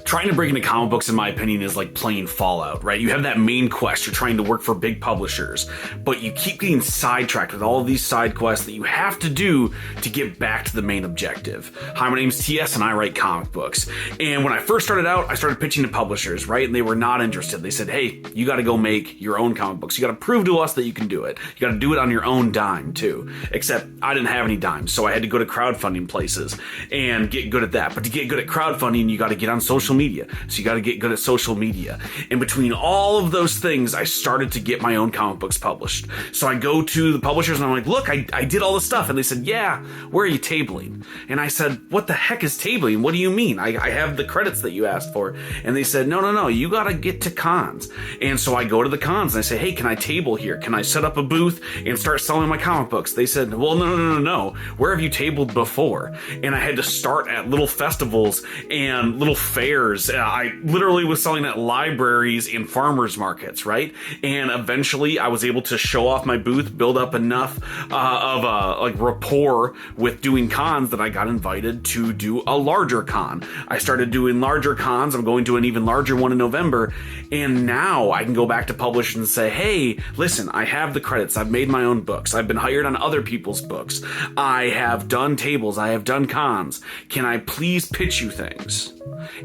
Trying to break into comic books, in my opinion, is like playing Fallout, right? You have that main quest, you're trying to work for big publishers, but you keep getting sidetracked with all of these side quests that you have to do to get back to the main objective. Hi, my name's TS and I write comic books. And when I first started out, I started pitching to publishers, right? And they were not interested. They said, hey, you got to go make your own comic books. You got to prove to us that you can do it. You got to do it on your own dime, too. Except I didn't have any dimes, so I had to go to crowdfunding places and get good at that. But to get good at crowdfunding, you got to get on social media. So you got to get good at social media. And between all of those things, I started to get my own comic books published. So I go to the publishers and I'm like, look, I did all this stuff. And they said, yeah, where are you tabling? And I said, what the heck is tabling? What do you mean? I have the credits that you asked for. And they said, no, you got to get to cons. And so I go to the cons and I say, hey, can I table here? Can I set up a booth and start selling my comic books? They said, well, no. Where have you tabled before? And I had to start at little festivals and little fairs. I literally was selling at libraries and farmers markets, right? And eventually I was able to show off my booth, build up enough of rapport with doing cons that I got invited to do a larger con. I started doing larger cons. I'm going to an even larger one in November. And now I can go back to publishers and say, hey, listen, I have the credits. I've made my own books. I've been hired on other people's books. I have done tables. I have done cons. Can I please pitch you things?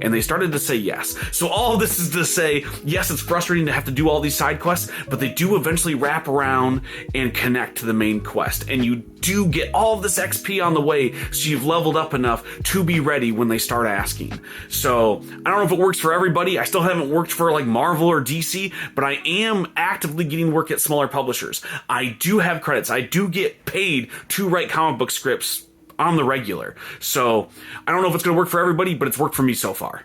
And they started to say yes. So all of this is to say, yes, it's frustrating to have to do all these side quests, but they do eventually wrap around and connect to the main quest. And you do get all of this XP on the way, so you've leveled up enough to be ready when they start asking. So I don't know if it works for everybody. I still haven't worked for like Marvel or DC, but I am actively getting work at smaller publishers. I do have credits. I do get paid to write comic book scripts on the regular. So I don't know if it's going to work for everybody, but it's worked for me so far.